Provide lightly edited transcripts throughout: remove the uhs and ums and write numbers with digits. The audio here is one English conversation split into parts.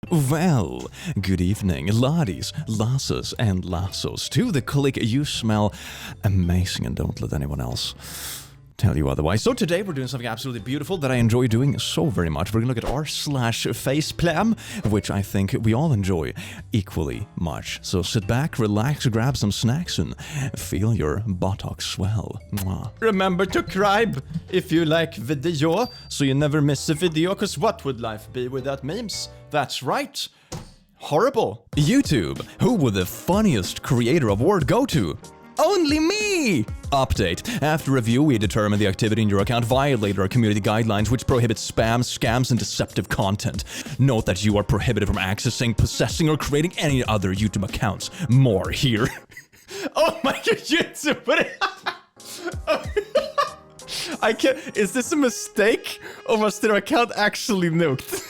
Well, good evening, laddies, lasses, and lassos. To the click, you smell amazing, and don't let anyone else tell you otherwise. So today we're doing something absolutely beautiful that I enjoy doing so very much. We're gonna look at r/FacePalm, which I think we all enjoy equally much. So sit back, relax, grab some snacks, and feel your buttocks swell. Mwah. Remember to subscribe if you like video, so you never miss a video, cause what would life be without memes? That's right. Horrible. YouTube. Who would the funniest creator award go to? Only me! Update. After review, we determined the activity in your account violated our community guidelines, which prohibit spam, scams, and deceptive content. Note that you are prohibited from accessing, possessing, or creating any other YouTube accounts. More here. Oh my god, YouTube! I can't. Is this a mistake? Or was their account actually nuked?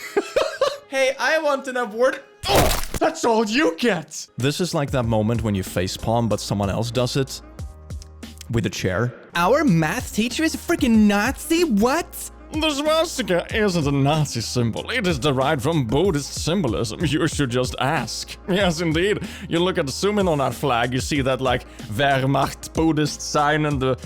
Hey, I want an award. Oh, that's all you get! This is like that moment when you facepalm, but someone else does it. With a chair. Our math teacher is a freaking Nazi? What? The swastika isn't a Nazi symbol. It is derived from Buddhist symbolism. You should just ask. Yes, indeed. You look at the zoom in on that flag, you see that like Wehrmacht Buddhist sign and the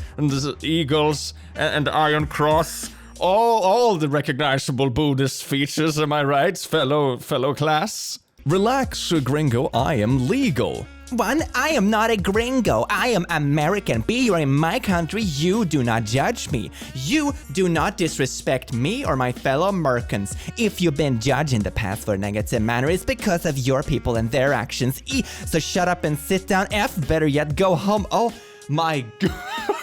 eagles and the Iron Cross. All the recognizable Buddhist features, am I right, fellow class? Relax, gringo, I am legal. 1, I am not a gringo, I am American. B, you are in my country, you do not judge me. You do not disrespect me or my fellow Americans. If you've been judged in the past for a negative manner, it's because of your people and their actions. E, so shut up and sit down. F, better yet, go home. Oh my god.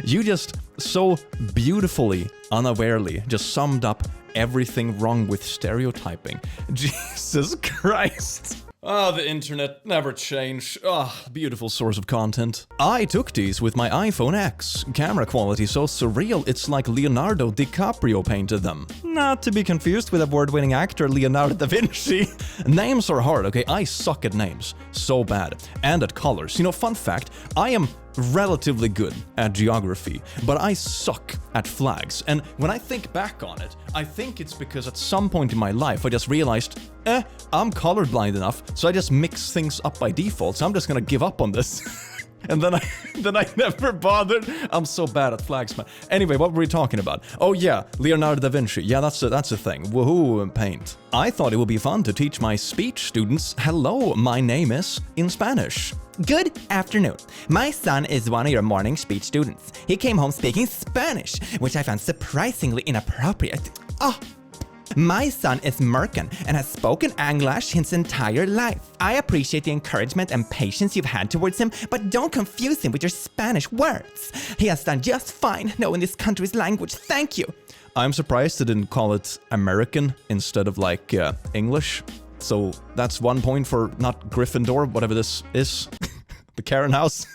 You just so beautifully, unawarely, just summed up everything wrong with stereotyping. Jesus Christ. Oh, the internet never changed. Oh, beautiful source of content. I took these with my iPhone X. Camera quality so surreal, it's like Leonardo DiCaprio painted them. Not to be confused with award-winning actor Leonardo da Vinci. Names are hard, okay? I suck at names. So bad. And at colors. You know, fun fact, I am relatively good at geography, but I suck at flags. And when I think back on it, I think it's because at some point in my life I just realized, I'm colorblind enough, so I just mix things up by default, so I'm just gonna give up on this. And then I never bothered. I'm so bad at flags, man. Anyway, what were we talking about? Oh yeah, Leonardo da Vinci. Yeah, that's a thing. Woohoo, paint. I thought it would be fun to teach my speech students, hello, my name is, in Spanish. Good afternoon. My son is one of your morning speech students. He came home speaking Spanish, which I found surprisingly inappropriate. Oh. My son is American and has spoken English his entire life. I appreciate the encouragement and patience you've had towards him, but don't confuse him with your Spanish words. He has done just fine knowing this country's language. Thank you. I'm surprised they didn't call it American instead of like English. So that's 1 point for not Gryffindor, whatever this is. The Karen house.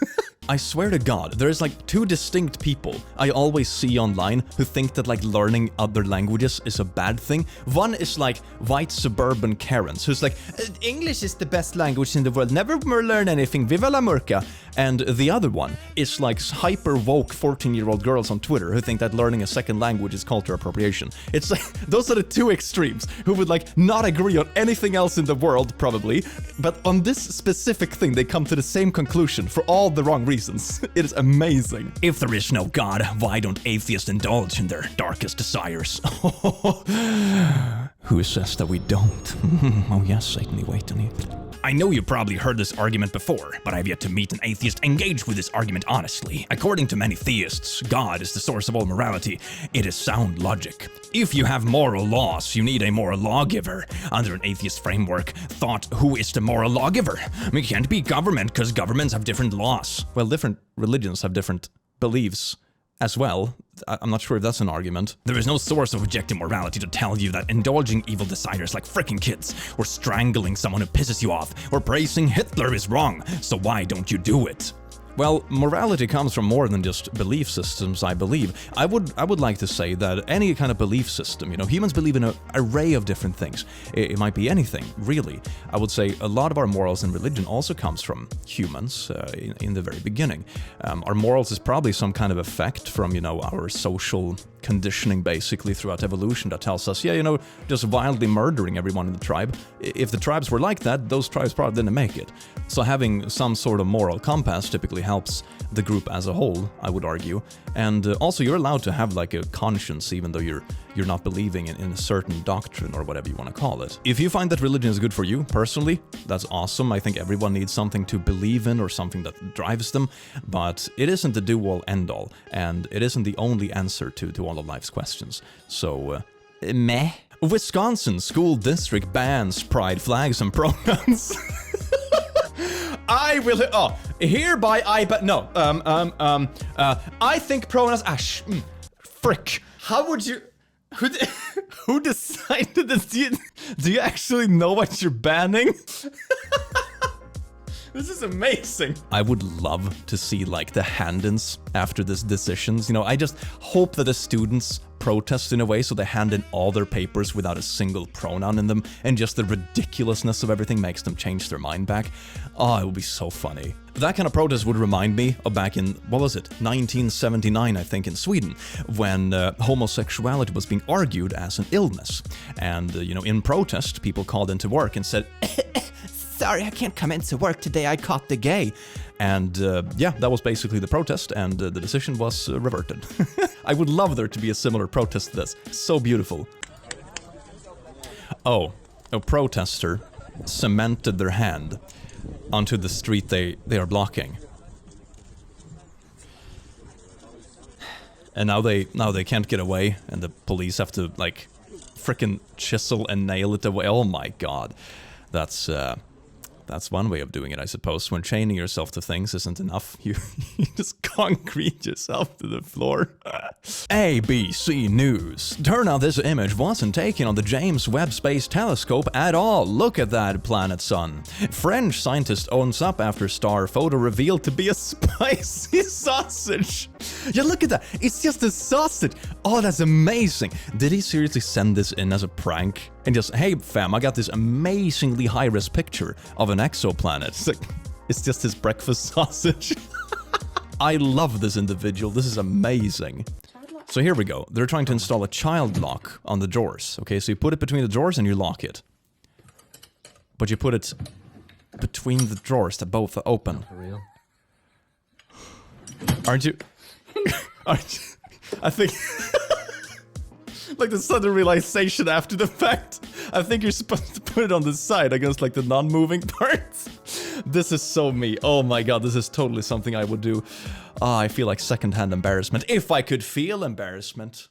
I swear to God, there's like 2 distinct people I always see online who think that like learning other languages is a bad thing. One is like white suburban Karens who's like, English is the best language in the world, never more learn anything, viva la murka. And the other one is like hyper woke 14-year-old girls on Twitter who think that learning a second language is culture appropriation. It's like, those are the 2 extremes who would like not agree on anything else in the world probably, but on this specific thing they come to the same conclusion for all the wrong reasons. It is amazing. If there is no God, why don't atheists indulge in their darkest desires? Who says that we don't? Oh yes, Satan, wait on it. I know you probably heard this argument before, but I've yet to meet an atheist engaged with this argument honestly. According to many theists, God is the source of all morality. It is sound logic. If you have moral laws, you need a moral lawgiver. Under an atheist framework, thought, who is the moral lawgiver? We can't be government because governments have different laws. Well, different religions have different beliefs as well. I'm not sure if that's an argument. There is no source of objective morality to tell you that indulging evil desires like frickin' kids, or strangling someone who pisses you off, or praising Hitler is wrong, so why don't you do it? Well, morality comes from more than just belief systems, I believe. I would like to say that any kind of belief system, you know, humans believe in an array of different things. It might be anything, really. I would say a lot of our morals and religion also comes from humans in the very beginning. Our morals is probably some kind of effect from, you know, our social conditioning basically throughout evolution that tells us, yeah, you know, just wildly murdering everyone in the tribe. If the tribes were like that, those tribes probably didn't make it. So having some sort of moral compass typically helps the group as a whole, I would argue. And also you're allowed to have like a conscience even though you're not believing in a certain doctrine or whatever you want to call it. If you find that religion is good for you, personally, that's awesome. I think everyone needs something to believe in or something that drives them, but it isn't the do-all end-all, and it isn't the only answer to all of life's questions. So, meh. Wisconsin school district bans pride flags and pronouns. I will. Oh, hereby I. But no. I think pronouns. Frick. How would you? Who decided this? Do you actually know what you're banning? This is amazing. I would love to see like the hand-ins after this decisions. You know, I just hope that the students protest in a way so they hand in all their papers without a single pronoun in them, and just the ridiculousness of everything makes them change their mind back. Oh, it would be so funny. That kind of protest would remind me of back in, what was it, 1979, I think, in Sweden, when homosexuality was being argued as an illness. And, you know, in protest, people called into work and said, sorry, I can't come into work today, I caught the gay. And yeah, that was basically the protest, and the decision was reverted. I would love there to be a similar protest to this. So beautiful. Oh, a protester cemented their hand onto the street they are blocking. And now they can't get away, and the police have to, like, frickin' chisel and nail it away. Oh my god. That's one way of doing it, I suppose. When chaining yourself to things isn't enough, you just concrete yourself to the floor. ABC News. Turn out this image wasn't taken on the James Webb Space Telescope at all. Look at that planet sun. French scientist owns up after star photo revealed to be a spicy sausage. Yeah, look at that. It's just a sausage. Oh, that's amazing. Did he seriously send this in as a prank? And just, hey fam, I got this amazingly high-res picture of an exoplanet. It's like, it's just his breakfast sausage. I love this individual. This is amazing. So here we go. They're trying to install a child lock on the drawers. Okay, so you put it between the drawers and you lock it. But you put it between the drawers that both are open. For real? Aren't you? I think... like the sudden realization after the fact. I think you're supposed to put it on the side against like the non-moving parts. This is so me. Oh my god, this is totally something I would do. I feel like secondhand embarrassment. If I could feel embarrassment.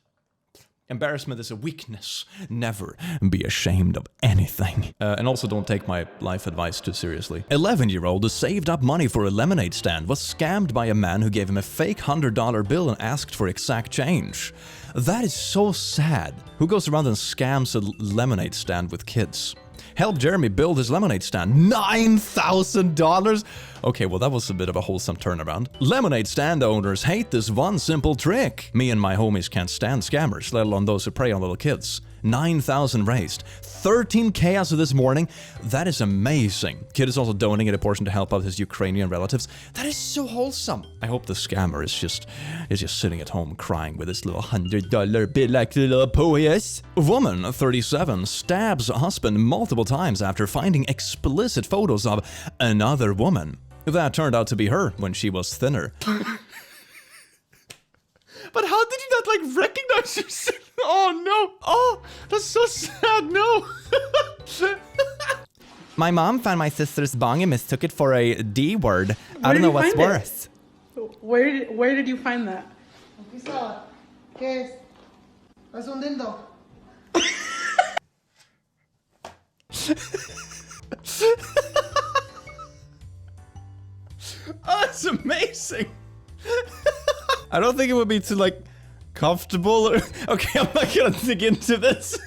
Embarrassment is a weakness. Never be ashamed of anything. And also don't take my life advice too seriously. 11-year-old who saved up money for a lemonade stand was scammed by a man who gave him a fake $100 bill and asked for exact change. That is so sad. Who goes around and scams a lemonade stand with kids? Help Jeremy build his lemonade stand. $9,000? Okay, well that was a bit of a wholesome turnaround. Lemonade stand owners hate this one simple trick. Me and my homies can't stand scammers, let alone those who prey on little kids. 9,000 raised. 13K as of this morning. That is amazing. Kid is also donating a portion to help out his Ukrainian relatives. That is so wholesome. I hope the scammer is just sitting at home crying with his little $100 bill like little poets. Woman, 37, stabs husband multiple times after finding explicit photos of another woman. That turned out to be her when she was thinner. But how did you not, like, recognize yourself? Oh, no. Oh, that's so sad. No. My mom found my sister's bong and mistook it for a D word. I don't know what's worse. Where did you find that? ¿Qué es? Es un dildo. Oh, that's amazing. I don't think it would be too, like, comfortable or... Okay, I'm not gonna dig into this.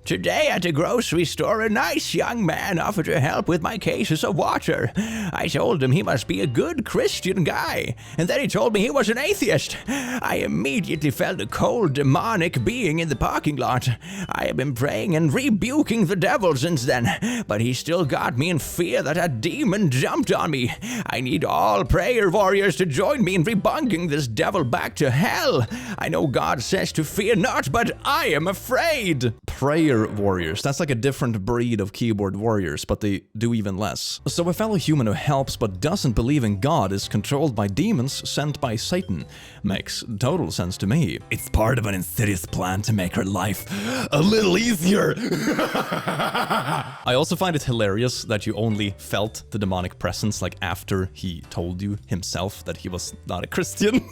Today at the grocery store, a nice young man offered to help with my cases of water. I told him he must be a good Christian guy, and then he told me he was an atheist. I immediately felt a cold, demonic being in the parking lot. I have been praying and rebuking the devil since then, but he still got me in fear that a demon jumped on me. I need all prayer warriors to join me in debunking this devil back to hell. I know God says to fear not, but I am afraid. Prayer warriors. That's like a different breed of keyboard warriors, but they do even less. So a fellow human who helps but doesn't believe in God is controlled by demons sent by Satan. Makes total sense to me. It's part of an insidious plan to make her life a little easier. I also find it hilarious that you only felt the demonic presence like after he told you himself that he was not a Christian.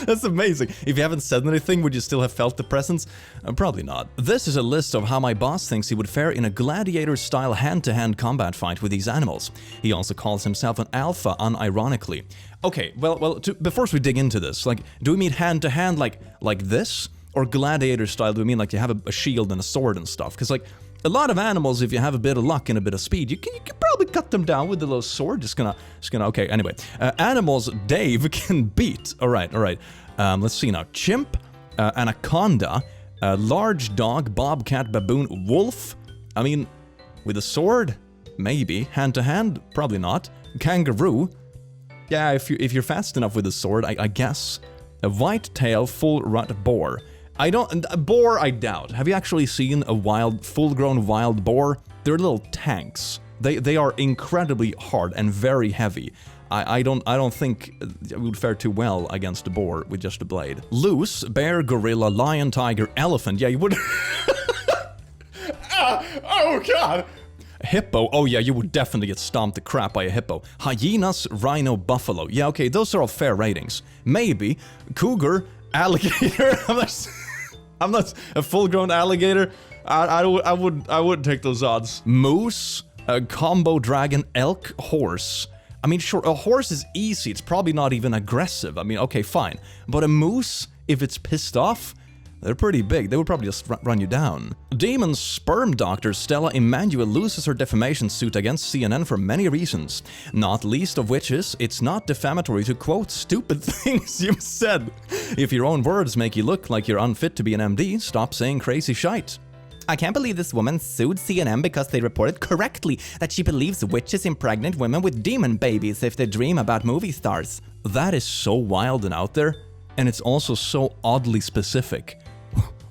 That's amazing. If you haven't said anything, would you still have felt the presence? Probably not. This is a list of how my boss thinks he would fare in a gladiator-style hand-to-hand combat fight with these animals. He also calls himself an alpha, unironically. Okay, well, before we dig into this, like, do we mean hand-to-hand like this? Or gladiator-style, do we mean like you have a shield and a sword and stuff? Because, like, a lot of animals, if you have a bit of luck and a bit of speed, you can probably cut them down with a little sword. Just gonna, okay, anyway. Animals Dave can beat. All right. Let's see now. Chimp, anaconda, large dog, bobcat, baboon, wolf. I mean, with a sword? Maybe. Hand to hand? Probably not. Kangaroo? Yeah, if you're fast enough with a sword, I guess. A white-tail, full-rut boar. Boar, I doubt. Have you actually seen a full-grown wild boar? They're little tanks. They are incredibly hard and very heavy. I don't think it would fare too well against a boar with just a blade. Loose, bear, gorilla, lion, tiger, elephant. Yeah, you would. Oh god! Hippo. Oh yeah, you would definitely get stomped the crap by a hippo. Hyenas, rhino, buffalo. Yeah, okay, those are all fair ratings. Maybe cougar, alligator. I'm not a full-grown alligator. I would take those odds. Moose, combo dragon, elk, horse. I mean, sure, a horse is easy. It's probably not even aggressive. I mean, okay, fine. But a moose, if it's pissed off, they're pretty big. They would probably just run you down. Demon's sperm doctor Stella Emanuel loses her defamation suit against CNN for many reasons. Not least of which is, it's not defamatory to quote stupid things you've said. If your own words make you look like you're unfit to be an MD, stop saying crazy shite. I can't believe this woman sued CNN because they reported correctly that she believes witches impregnate women with demon babies if they dream about movie stars. That is so wild and out there, and it's also so oddly specific.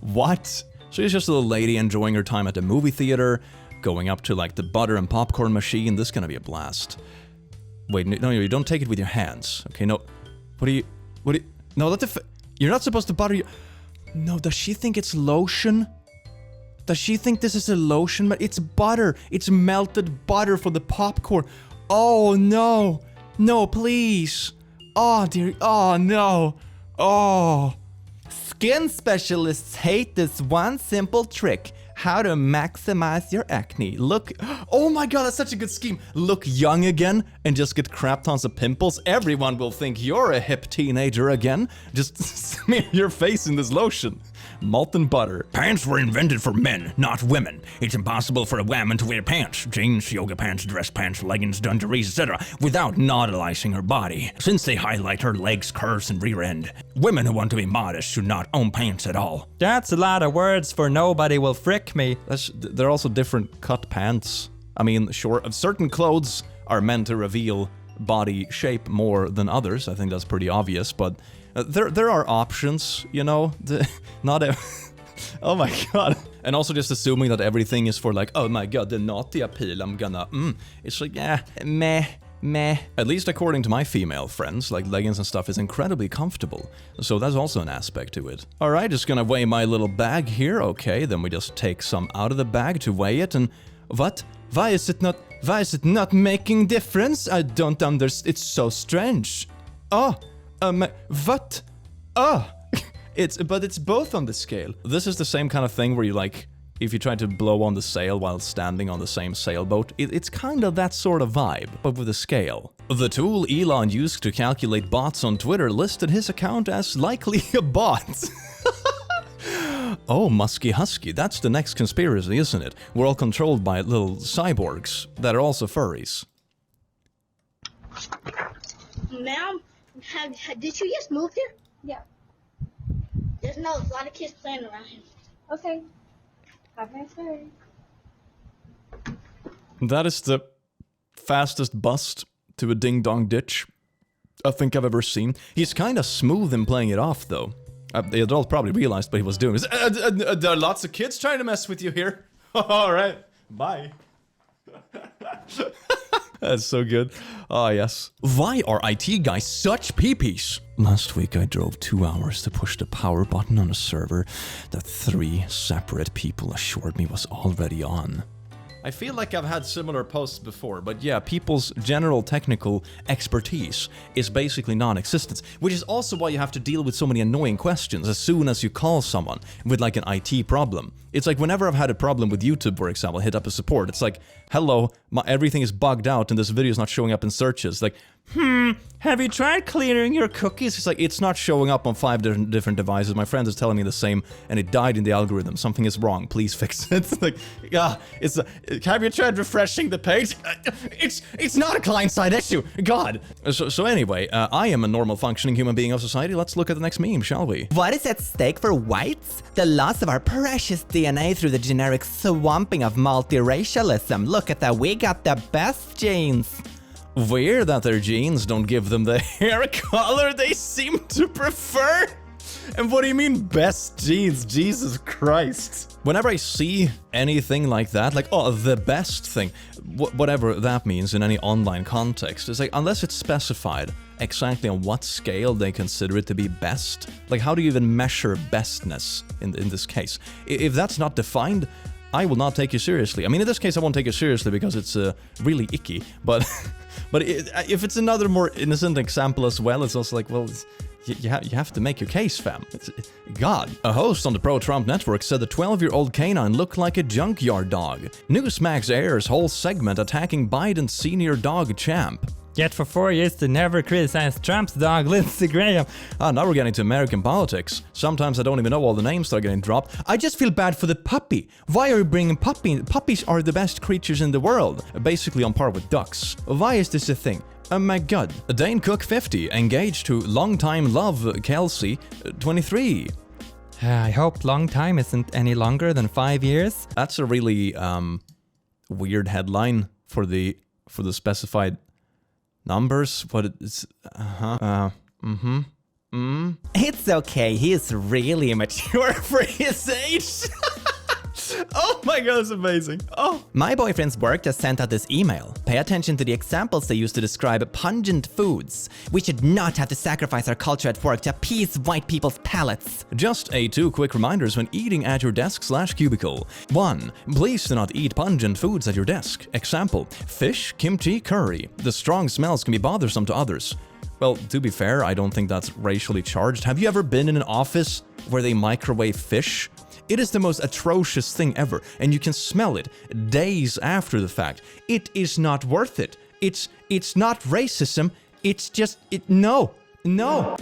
What? She's just a little lady enjoying her time at the movie theater, going up to like the butter and popcorn machine. This is gonna be a blast. Wait, no, you don't take it with your hands. Okay, no. No, you're not supposed to butter your... No, does she think it's lotion? Does she think this is a lotion? But it's butter. It's melted butter for the popcorn. Oh, no. No, please. Oh, dear. Oh, no. Oh. Skin specialists hate this one simple trick. How to maximize your acne. Look, oh my god, that's such a good scheme. Look young again and just get crap tons of pimples. Everyone will think you're a hip teenager again. Just smear your face in this lotion. Molten butter. Pants were invented for men, not women. It's impossible for a woman to wear pants, jeans, yoga pants, dress pants, leggings, dungarees, etc. without nautilising her body, since they highlight her legs, curves, and rear end. Women who want to be modest should not own pants at all. That's a lot of words for nobody will frick me. There are also different cut pants. I mean, sure, certain clothes are meant to reveal body shape more than others. I think that's pretty obvious, but there are options, you know? Oh my god. And also just assuming that everything is for like, oh my god, the naughty appeal, I'm gonna, It's like, yeah, meh. At least according to my female friends, like leggings and stuff is incredibly comfortable. So that's also an aspect to it. Alright, just gonna weigh my little bag here. Okay, then we just take some out of the bag to weigh it and... What? Why is it not making difference? I don't understand. It's so strange. Oh, what? Oh, but it's both on the scale. This is the same kind of thing where you like, if you try to blow on the sail while standing on the same sailboat, it's kind of that sort of vibe, but with a scale. The tool Elon used to calculate bots on Twitter listed his account as likely a bot. Oh, Musky Husky, that's the next conspiracy, isn't it? We're all controlled by little cyborgs that are also furries. Ma'am, did you just move here? Yeah. There's a lot of kids playing around here. Okay. Have a nice day. That is the fastest bust to a ding-dong ditch I think I've ever seen. He's kind of smooth in playing it off, though. The adult probably realized what he was doing. There are lots of kids trying to mess with you here. Alright, bye. That's so good. Oh, yes. Why are IT guys such peepees? Last week I drove 2 hours to push the power button on a server that 3 separate people assured me was already on. I feel like I've had similar posts before, but yeah, people's general technical expertise is basically non-existent, which is also why you have to deal with so many annoying questions as soon as you call someone with like an IT problem. It's like whenever I've had a problem with YouTube, for example, hit up a support, it's like, hello, everything is bugged out and this video is not showing up in searches. Like, have you tried clearing your cookies? It's like, it's not showing up on 5 different devices. My friend is telling me the same, and it died in the algorithm. Something is wrong. Please fix it. Like, yeah, have you tried refreshing the page? It's not a client-side issue. God. So anyway, I am a normal functioning human being of society. Let's look at the next meme, shall we? What is at stake for whites? The loss of our precious DNA through the generic swamping of multiracialism. Look at that, we got the best genes. Weird that their genes don't give them the hair color they seem to prefer. And what do you mean best genes? Jesus Christ. Whenever I see anything like that, like, oh, the best thing, whatever that means in any online context, it's like, unless it's specified exactly on what scale they consider it to be best, like, how do you even measure bestness in this case? If that's not defined, I will not take you seriously. I mean, in this case, I won't take you seriously because it's really icky, but if it's another more innocent example as well, it's also like, well, you have to make your case, fam. God. A host on the pro-Trump network said the 12-year-old canine looked like a junkyard dog. Newsmax airs whole segment attacking Biden's senior dog Champ. Yet for 4 years they never criticized Trump's dog, Lindsey Graham. Now we're getting to American politics. Sometimes I don't even know all the names that are getting dropped. I just feel bad for the puppy. Why are you bringing puppy? Puppies are the best creatures in the world. Basically on par with ducks. Why is this a thing? Oh my god. Dane Cook, 50, engaged to longtime love Kelsey, 23. I hope long time isn't any longer than 5 years. That's a really weird headline for the specified numbers, but it's It's okay, he is really mature for his age. Oh my god, that's amazing. Oh. My boyfriend's work just sent out this email. Pay attention to the examples they use to describe pungent foods. We should not have to sacrifice our culture at work to appease white people's palates. Just 2 quick reminders when eating at your desk/cubicle. 1. Please do not eat pungent foods at your desk. Example, fish, kimchi, curry. The strong smells can be bothersome to others. Well, to be fair, I don't think that's racially charged. Have you ever been in an office where they microwave fish? It is the most atrocious thing ever, and you can smell it days after the fact. It is not worth it. It's not racism. It's just, no.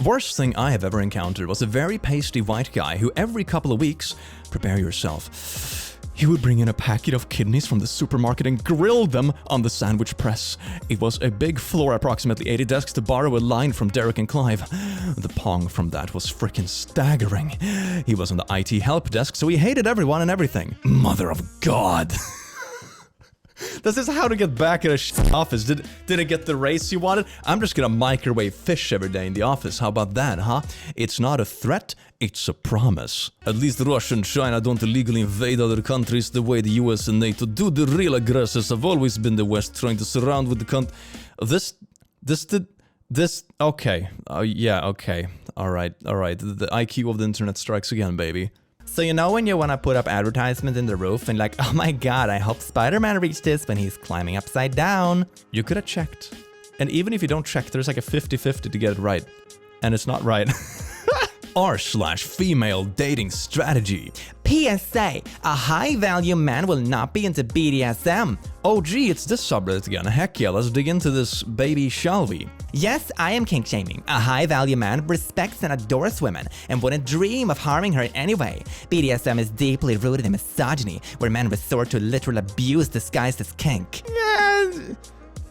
Worst thing I have ever encountered was a very pasty white guy who every couple of weeks, prepare yourself, he would bring in a packet of kidneys from the supermarket and grill them on the sandwich press. It was a big floor, approximately 80 desks, to borrow a line from Derek and Clive. The pong from that was frickin' staggering. He was on the IT help desk, so he hated everyone and everything. Mother of God. This is how to get back at a office. Did it get the raise you wanted? I'm just gonna microwave fish every day in the office. How about that, huh? It's not a threat, it's a promise. At least Russia and China don't illegally invade other countries the way the US and NATO do. The real aggressors have always been the West, trying to surround with the okay. Yeah, okay. Alright. The IQ of the internet strikes again, baby. So you know when you want to put up advertisements in the roof and like, oh my god, I hope Spider-Man reached this when he's climbing upside down. You could have checked. And even if you don't check, there's like a 50-50 to get it right. And it's not right. r/female dating strategy. PSA, a high-value man will not be into BDSM. Oh gee, it's this subreddit again. Heck yeah, let's dig into this baby, shall we? Yes, I am kink-shaming. A high-value man respects and adores women and wouldn't dream of harming her in any way. BDSM is deeply rooted in misogyny, where men resort to literal abuse disguised as kink.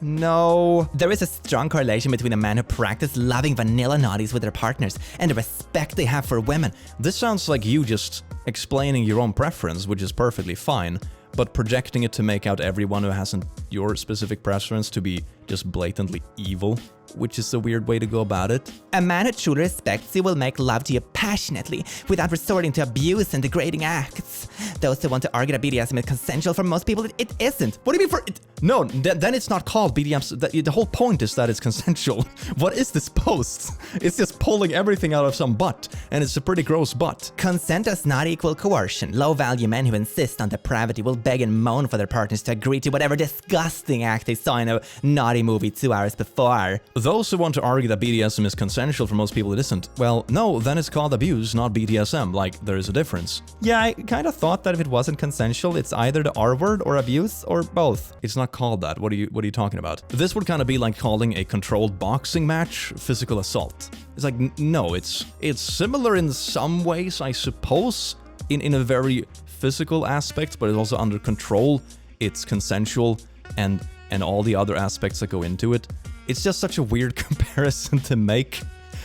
No. There is a strong correlation between a man who practices loving vanilla naughties with their partners and the respect they have for women. This sounds like you just explaining your own preference, which is perfectly fine, but projecting it to make out everyone who hasn't your specific preference to be just blatantly evil, which is a weird way to go about it. A man who truly respects you will make love to you passionately without resorting to abuse and degrading acts. Those who want to argue that BDSM is consensual, for most people it isn't. What do you mean for it? No, then it's not called BDSM. The whole point is that it's consensual. What is this post? It's just pulling everything out of some butt, and it's a pretty gross butt. Consent does not equal coercion. Low-value men who insist on depravity will beg and moan for their partners to agree to whatever disgusting act they saw in a naughty movie 2 hours before. Those who want to argue that BDSM is consensual, for most people it isn't. Well, no, then it's called abuse, not BDSM. Like, there is a difference. Yeah, I kind of thought that if it wasn't consensual, it's either the R word or abuse or both. It's not called that. What are you talking about? This would kind of be like calling a controlled boxing match physical assault. It's like, no, it's similar in some ways, I suppose, in a very physical aspect, but it's also under control. It's consensual and all the other aspects that go into it. It's just such a weird comparison to make.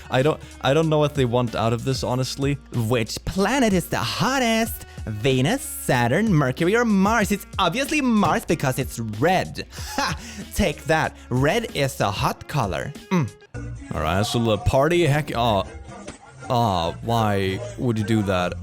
I don't know what they want out of this, honestly. Which planet is the hottest? Venus, Saturn, Mercury, or Mars? It's obviously Mars because it's red. Ha! Take that. Red is a hot color. Alright, so the party, heck, why would you do that?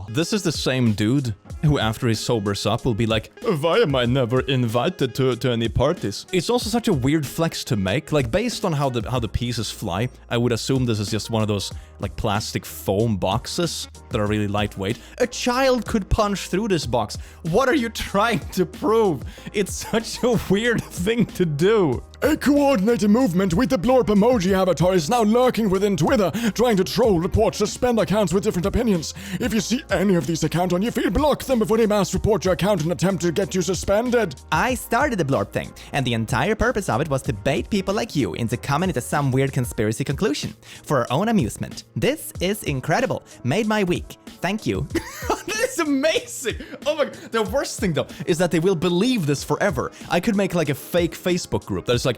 This is the same dude who, after he sobers up, will be like, why am I never invited to any parties? It's also such a weird flex to make. Like, based on how the pieces fly, I would assume this is just one of those, like, plastic foam boxes that are really lightweight. A child could punch through this box. What are you trying to prove? It's such a weird thing to do. A coordinated movement with the blorp emoji avatar is now lurking within Twitter, trying to troll, report, suspend accounts with different opinions. If you see any of these accounts on your feed, block them before they mass report your account and attempt to get you suspended. I started the blorp thing, and the entire purpose of it was to bait people like you into coming into some weird conspiracy conclusion for our own amusement. This is incredible. Made my week. Thank you. That is amazing! Oh my god. The worst thing though is that they will believe this forever. I could make like a fake Facebook group that is like,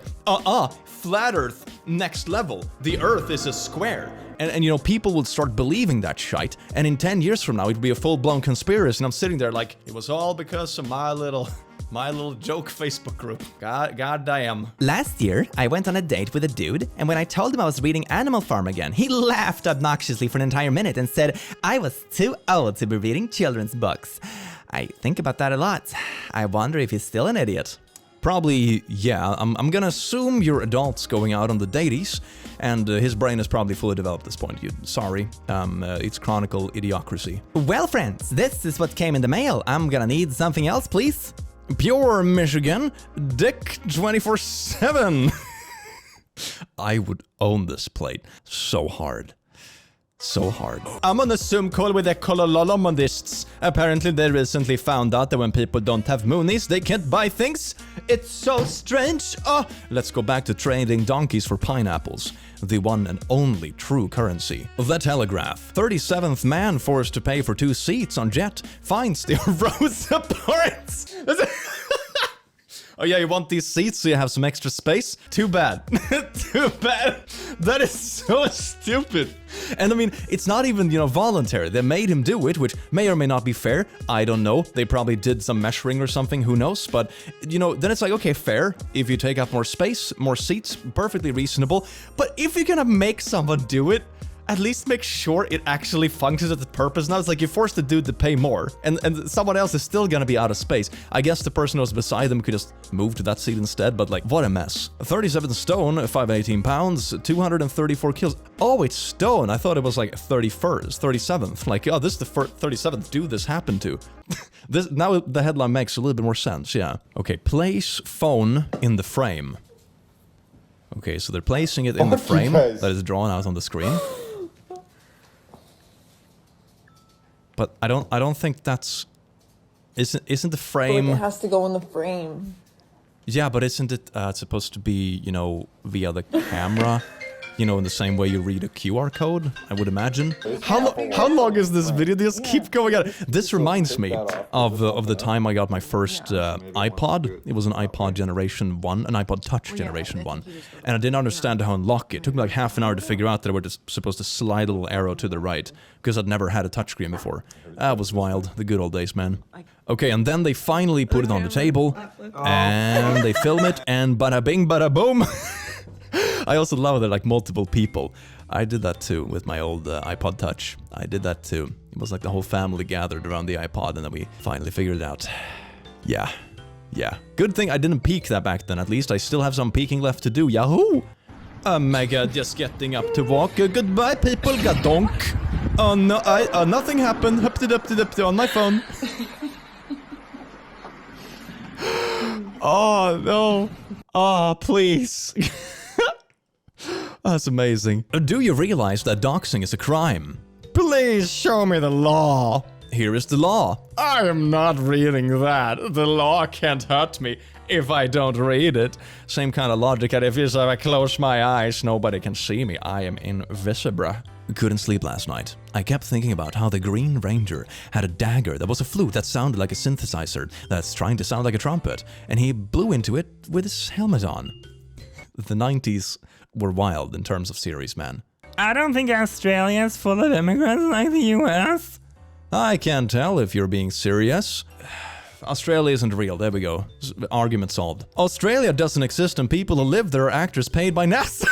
flat earth, next level. The earth is a square. And you know, people would start believing that shite, and in 10 years from now, it'd be a full-blown conspiracy, and I'm sitting there like, it was all because of my little joke Facebook group. God damn. Last year, I went on a date with a dude, and when I told him I was reading Animal Farm again, he laughed obnoxiously for an entire minute and said I was too old to be reading children's books. I think about that a lot. I wonder if he's still an idiot. Probably, yeah. I'm gonna assume you're adults going out on the daties, and his brain is probably fully developed at this point. Sorry. It's chronicle idiocracy. Well, friends, this is what came in the mail. I'm gonna need something else, please. Pure Michigan, Dick 24/7. I would own this plate so hard. So hard. I'm on a Zoom call with the colololomodists. Apparently they recently found out that when people don't have moonies, they can't buy things. It's so strange. Let's go back to trading donkeys for pineapples. The one and only true currency. The Telegraph. 37th man forced to pay for 2 seats on jet. Finds the Rosa Parks. Oh yeah, you want these seats so you have some extra space? Too bad. Too bad. That is so stupid. And I mean, it's not even, voluntary. They made him do it, which may or may not be fair. I don't know. They probably did some measuring or something, who knows? But, then it's like, okay, fair. If you take up more space, more seats, perfectly reasonable. But if you're gonna make someone do it, at least make sure it actually functions at the purpose. Now it's like you force the dude to pay more, and someone else is still gonna be out of space. I guess the person who was beside them could just move to that seat instead, but like, what a mess. 37 stone, 518 pounds, 234 kills. Oh, it's stone. I thought it was like 31st, 37th. Like, oh, this is the 37th dude this happened to. This now the headline makes a little bit more sense, yeah. Okay, place phone in the frame. Okay, so they're placing it in the frame that is drawn out on the screen. But I don't think that's isn't the frame. But it has to go in the frame. Yeah, but isn't it supposed to be, you know, via the camera? You know, in the same way you read a QR code, I would imagine. How long is this video? They just keep going on. This reminds me of the time I got my first iPod. It was an iPod Generation 1, an iPod Touch Generation 1. And I didn't understand how to unlock it. It took me like half an hour to figure out that I was just supposed to slide a little arrow to the right, because I'd never had a touchscreen before. That was wild. The good old days, man. Okay, and then they finally put it on the table, and they film it, and bada bing, bada boom. I also love that, like, multiple people. I did that too with my old iPod Touch. I did that too. It was like the whole family gathered around the iPod, and then we finally figured it out. Yeah. Good thing I didn't peek that back then. At least I still have some peeking left to do. Yahoo! Oh my god, just getting up to walk. Goodbye, people. Gadonk. Oh no, nothing happened. Hup-de-dup-de-dup-de on my phone. Oh no. Oh, please. That's amazing. Do you realize that doxing is a crime? Please show me the law. Here is the law. I am not reading that. The law can't hurt me if I don't read it. Same kind of logic that if I close my eyes, nobody can see me. I am invisible. Couldn't sleep last night. I kept thinking about how the Green Ranger had a dagger that was a flute that sounded like a synthesizer that's trying to sound like a trumpet, and he blew into it with his helmet on. The 90s were wild in terms of series, man. I don't think Australia is full of immigrants like the US. I can't tell if you're being serious. Australia isn't real. There we go. Argument solved. Australia doesn't exist, and people who live there are actors paid by NASA.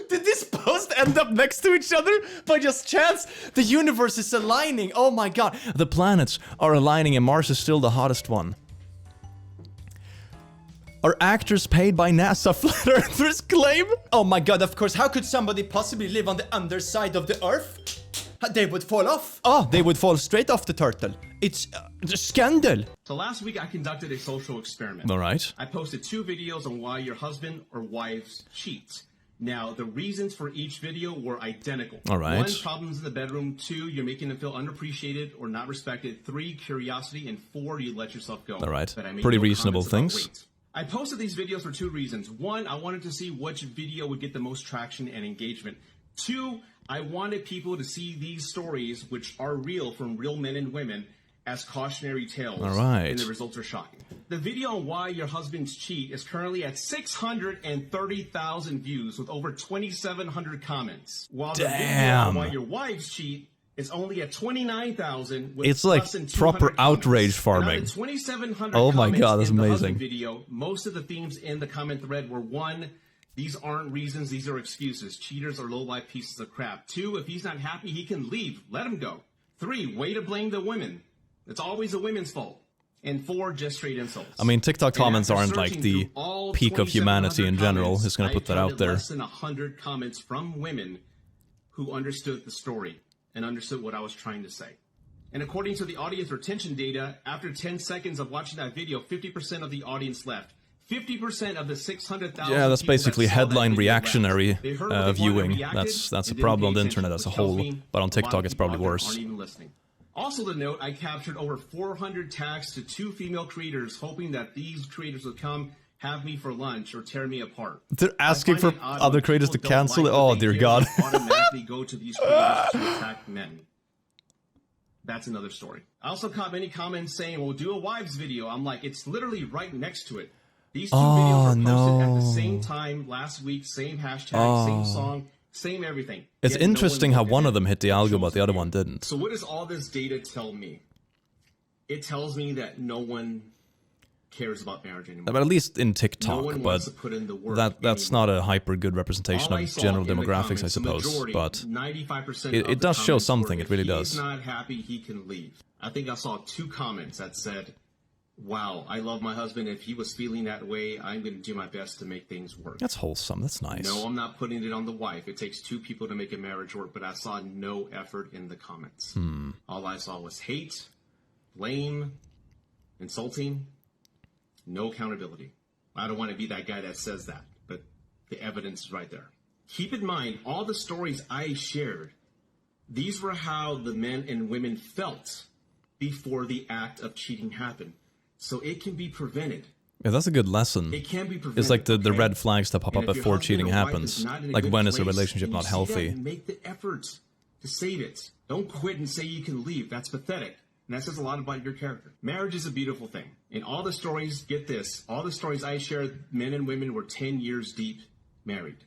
Did this post end up next to each other by just chance? The universe is aligning. Oh my god. The planets are aligning, and Mars is still the hottest one. Are actors paid by NASA? Flat Earthers claim? Oh my god, of course. How could somebody possibly live on the underside of the Earth? They would fall off. Oh, they would fall straight off the turtle. It's a scandal. So last week I conducted a social experiment. All right. I posted 2 videos on why your husband or wives cheat. Now, the reasons for each video were identical. All right. 1, problems in the bedroom. 2, you're making them feel unappreciated or not respected. 3, curiosity. And 4, you let yourself go. All right. Pretty reasonable things. I posted these videos for 2 reasons. 1, I wanted to see which video would get the most traction and engagement. 2, I wanted people to see these stories, which are real from real men and women, as cautionary tales. All right. And the results are shocking. The video on why your husbands cheat is currently at 630,000 views with over 2,700 comments. While the video on why your wives cheat is only at 29,000 with it's like proper outrage farming. Oh my god, that's amazing. Video, most of the themes in the comment thread were 1, these aren't reasons, these are excuses. Cheaters are low-life pieces of crap. 2, if he's not happy, he can leave. Let him go. 3, way to blame the women. It's always the women's fault. And 4, just straight insults. I mean, TikTok comments aren't like the peak of humanity in general. Just gonna put that out there. Less than 100 comments from women who understood the story and understood what I was trying to say. And according to the audience retention data, after 10 seconds of watching that video, 50% of the audience left. 50% of the 600,000. Yeah, that's basically headline reactionary viewing. That's a problem on the internet as a whole, but on TikTok it's probably worse. Also to note, I captured over 400 tags to 2 female creators, hoping that these creators would come have me for lunch or tear me apart. They're asking for other creators to cancel it? Oh, dear God. Automatically go to these creators to attack men. That's another story. I also caught many comments saying, well, do a wives video. I'm like, it's literally right next to it. These 2 videos were posted at the same time last week, same hashtag, same song, same everything. It's interesting how one of them hit the algo, but the other one didn't. So what does all this data tell me? It tells me that no one cares about marriage anymore. But at least in No TikTok, one but wants to put in the work that's anymore. not a hyper good representation All I of saw general in the demographics, I comments, the suppose. majority, But 95% it of the does show comments something. were, It really if does. he's not happy, he can leave. I think I saw 2 comments that said, wow, I love my husband. If he was feeling that way, I'm going to do my best to make things work. That's wholesome. That's nice. No, I'm not putting it on the wife. It takes 2 people to make a marriage work, but I saw no effort in the comments. All I saw was hate, blame, insulting, no accountability. I don't want to be that guy that says that, but the evidence is right there. Keep in mind, all the stories I shared, these were how the men and women felt before the act of cheating happened. So it can be prevented. Yeah, that's a good lesson. It can be prevented. It's like the okay? red flags that pop And up if your before husband cheating or wife happens. is not in a Like good when is a place, relationship and you not see healthy? that, make the effort to save it. Don't quit and say you can leave. That's pathetic. And that says a lot about your character. Marriage is a beautiful thing. In all the stories, get this, all the stories I shared, men and women were 10 years deep married.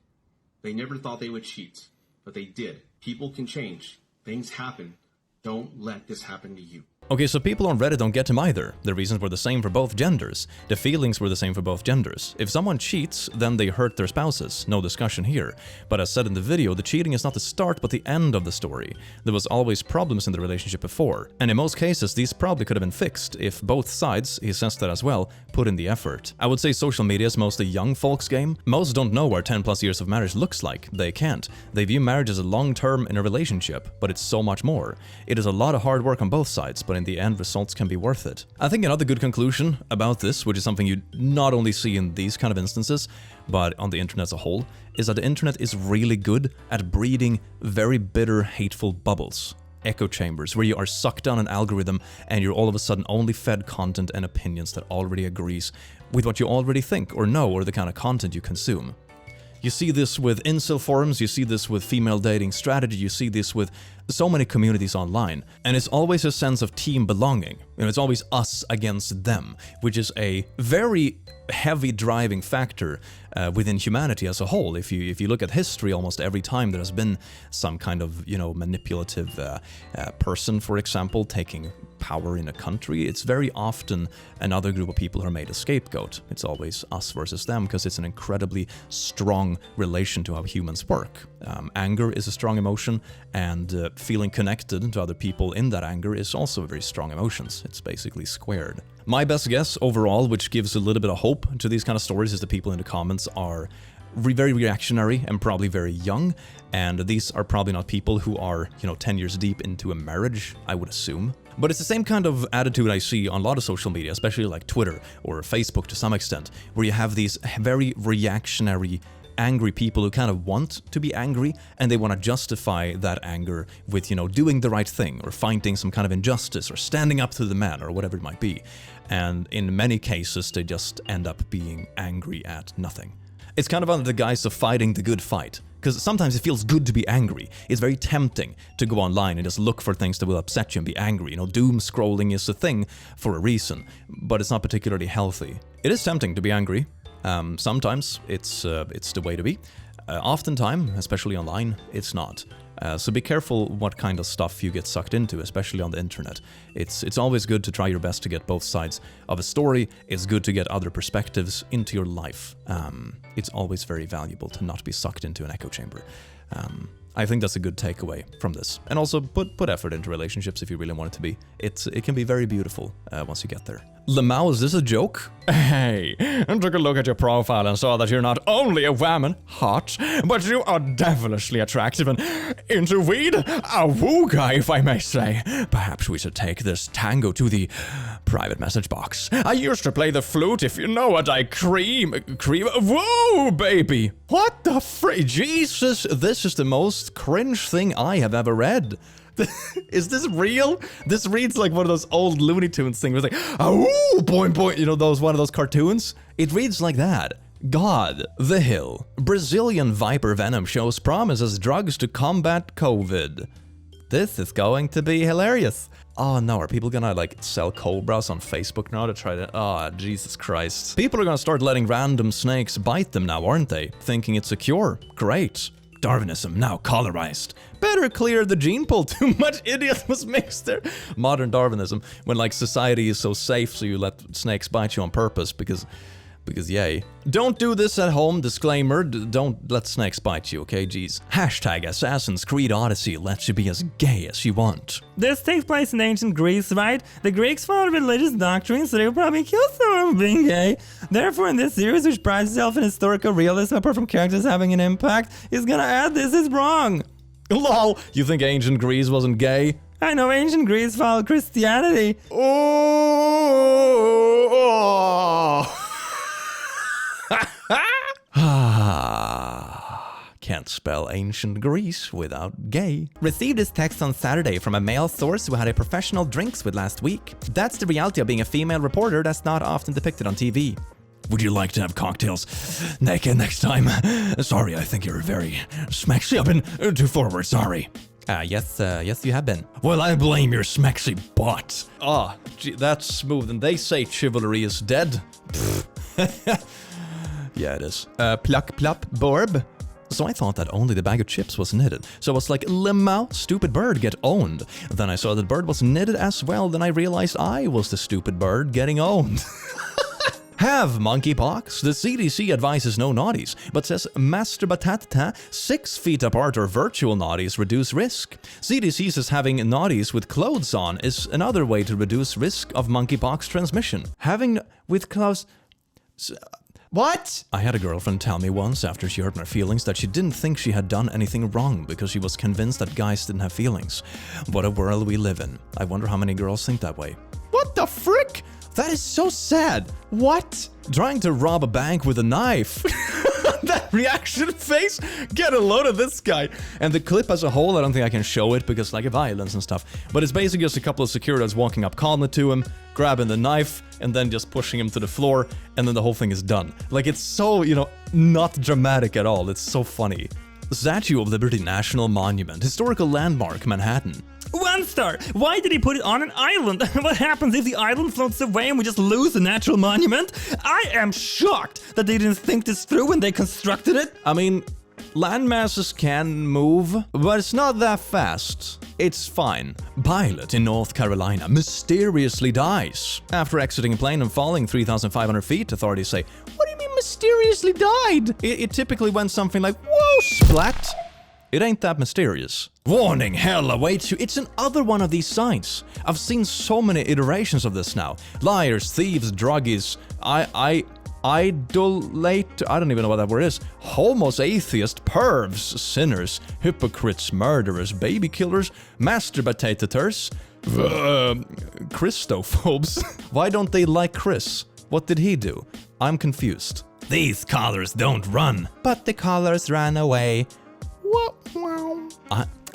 They never thought they would cheat, but they did. People can change. Things happen. Don't let this happen to you. Okay, so people on Reddit don't get him either. The reasons were the same for both genders. The feelings were the same for both genders. If someone cheats, then they hurt their spouses. No discussion here. But as said in the video, the cheating is not the start but the end of the story. There was always problems in the relationship before. And in most cases, these probably could have been fixed if both sides, he says that as well, put in the effort. I would say social media is mostly young folks' game. Most don't know what 10 plus years of marriage looks like. They can't. They view marriage as a long term in a relationship, but it's so much more. It is a lot of hard work on both sides, but in the end, results can be worth it. I think another good conclusion about this, which is something you not only see in these kind of instances, but on the internet as a whole, is that the internet is really good at breeding very bitter, hateful bubbles. Echo chambers, where you are sucked down an algorithm and you're all of a sudden only fed content and opinions that already agrees with what you already think or know or the kind of content you consume. You see this with incel forums, you see this with female dating strategy, you see this with so many communities online. And it's always a sense of team belonging. You know, it's always us against them, which is a very heavy driving factor within humanity as a whole. If you look at history, almost every time there has been some kind of, you know, manipulative person, for example, taking power in a country, it's very often another group of people who are made a scapegoat. It's always us versus them because it's an incredibly strong relation to how humans work. Anger is a strong emotion, and feeling connected to other people in that anger is also a very strong emotions. It's basically squared. My best guess overall, which gives a little bit of hope to these kind of stories, is the people in the comments are very reactionary and probably very young, and these are probably not people who are, you know, 10 years deep into a marriage, I would assume. But it's the same kind of attitude I see on a lot of social media, especially like Twitter or Facebook to some extent, where you have these very reactionary, angry people who kind of want to be angry, and they want to justify that anger with, you know, doing the right thing or fighting some kind of injustice or standing up to the man or whatever it might be. And in many cases, they just end up being angry at nothing. It's kind of under the guise of fighting the good fight, because sometimes it feels good to be angry. It's very tempting to go online and just look for things that will upset you and be angry. You know, doom scrolling is a thing for a reason, but it's not particularly healthy. It is tempting to be angry. Sometimes it's the way to be. Oftentimes, especially online, it's not. So be careful what kind of stuff you get sucked into, especially on the internet. It's always good to try your best to get both sides of a story. It's good to get other perspectives into your life. It's always very valuable to not be sucked into an echo chamber. I think that's a good takeaway from this. And also put effort into relationships if you really want it to be. It can be very beautiful once you get there. Lamau, is this a joke? Hey, I took a look at your profile and saw that you're not only a woman, hot, but you are devilishly attractive and into weed, a woo guy, if I may say. Perhaps we should take this tango to the private message box. I used to play the flute, if you know what I cream, woo, baby. What the frick? Jesus, this is the most cringe thing I have ever read. Is this real? This reads like one of those old Looney Tunes things. It's like, oh, boing, boing, you know, one of those cartoons? It reads like that. God. The Hill. Brazilian viper venom shows promise as drugs to combat COVID. This is going to be hilarious. Oh no, are people gonna like sell cobras on Facebook now to try to... Oh, Jesus Christ. People are gonna start letting random snakes bite them now, aren't they? Thinking it's a cure. Great. Darwinism, now colorized. Better clear the gene pool, too much idiot was mixed there. Modern Darwinism, when like society is so safe so you let snakes bite you on purpose because yay. Don't do this at home, disclaimer, don't let snakes bite you, okay, geez. Hashtag Assassin's Creed Odyssey lets you be as gay as you want. This takes place in ancient Greece, right? The Greeks followed religious doctrines, so they would probably kill someone for being gay. Therefore, in this series, which prides itself in historical realism apart from characters having an impact, is gonna add this is wrong. Lol, you think ancient Greece wasn't gay? I know ancient Greece followed Christianity. Can't spell ancient Greece without gay. Received this text on Saturday from a male source who had a professional drinks with last week. That's the reality of being a female reporter that's not often depicted on TV. Would you like to have cocktails naked next time? Sorry, I think you're very smexy. I've been too forward, sorry. Yes, you have been. Well, I blame your smexy butt. Gee, that's smooth. And they say chivalry is dead. Yeah, it is. Pluck, plop, borb. So I thought that only the bag of chips was knitted. So I was like, limo, stupid bird, get owned. Then I saw that bird was knitted as well. Then I realized I was the stupid bird getting owned. Have monkeypox? The CDC advises no naughties, but says masturbatata 6 feet apart or virtual naughties reduce risk. CDC says having naughties with clothes on is another way to reduce risk of monkeypox transmission. Having with clothes... What? I had a girlfriend tell me once after she hurt my feelings that she didn't think she had done anything wrong because she was convinced that guys didn't have feelings. What a world we live in. I wonder how many girls think that way. What the frick? That is so sad. What? Trying to rob a bank with a knife. That reaction face? Get a load of this guy. And the clip as a whole, I don't think I can show it because like violence and stuff. But it's basically just a couple of securities walking up calmly to him, grabbing the knife, and then just pushing him to the floor, and then the whole thing is done. Like it's so, not dramatic at all. It's so funny. Statue of Liberty National Monument, historical landmark, Manhattan. 1 star. Why did he put it on an island? What happens if the island floats away and we just lose the natural monument? I am shocked that they didn't think this through when they constructed it. I mean, land masses can move, but it's not that fast. It's fine. Pilot in North Carolina mysteriously dies. After exiting a plane and falling 3,500 feet, authorities say, what do you mean mysteriously died? It typically went something like, whoa, splat. It ain't that mysterious. Warning, hell awaits you. It's another one of these signs. I've seen so many iterations of this now. Liars, thieves, druggies, idolate, I don't even know what that word is. Homos, atheists, pervs, sinners, hypocrites, murderers, baby killers, masturbatators, Christophobes. Why don't they like Chris? What did he do? I'm confused. These collars don't run. But the collars ran away.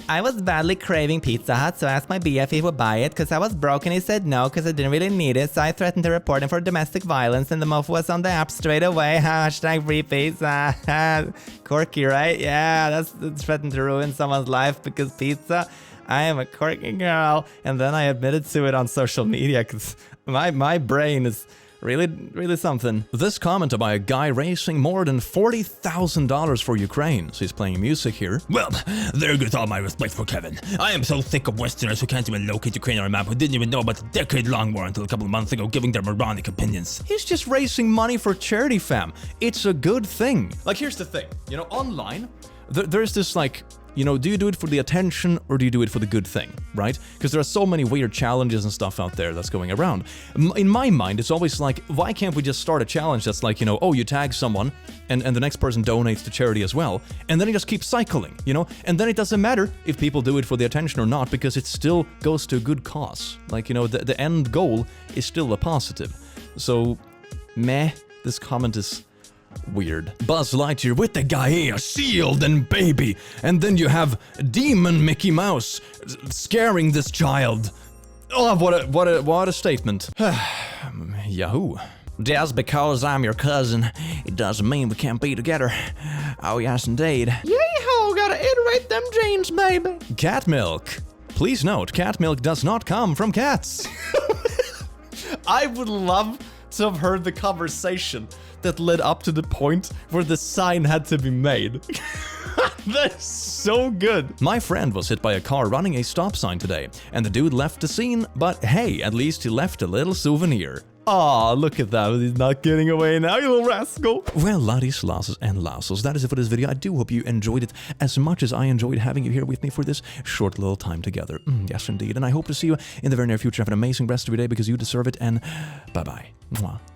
I was badly craving Pizza Hut, so I asked my BF if he would buy it because I was broke and he said no because I didn't really need it, so I threatened to report him for domestic violence and the mofo was on the app straight away. Hashtag free pizza. Quirky, right? Yeah, that's threatened to ruin someone's life because pizza. I am a quirky girl. And then I admitted to it on social media because my brain is really something. This comment about a guy raising more than $40,000 for Ukraine. So he's playing music here. Well, there goes all my respect for Kevin. I am so sick of Westerners who can't even locate Ukraine on a map, who didn't even know about the decade-long war until a couple of months ago, giving their moronic opinions. He's just raising money for charity, fam. It's a good thing. Like, here's the thing. Online, there's this like, do you do it for the attention or do you do it for the good thing, right? Because there are so many weird challenges and stuff out there that's going around. In my mind, it's always like, why can't we just start a challenge that's like, oh, you tag someone and the next person donates to charity as well, and then it just keeps cycling, And then it doesn't matter if people do it for the attention or not because it still goes to a good cause. Like, the end goal is still a positive. So, this comment is weird. Buzz Lightyear with the Gaia shield and baby, and then you have demon Mickey Mouse scaring this child. Oh, what a statement. Yahoo. Just because I'm your cousin, it doesn't mean we can't be together. Oh yes, indeed. Yay-ho, gotta iterate them jeans, baby. Cat milk. Please note, cat milk does not come from cats. I would love to have heard the conversation that led up to the point where the sign had to be made. That's so good. My friend was hit by a car running a stop sign today, and the dude left the scene, but hey, at least he left a little souvenir. Aw, look at that. He's not getting away now, you little rascal. Well, laddies, lasses, and lassos, that is it for this video. I do hope you enjoyed it as much as I enjoyed having you here with me for this short little time together. Yes, indeed. And I hope to see you in the very near future. Have an amazing rest of your day because you deserve it. And bye-bye. Mwah.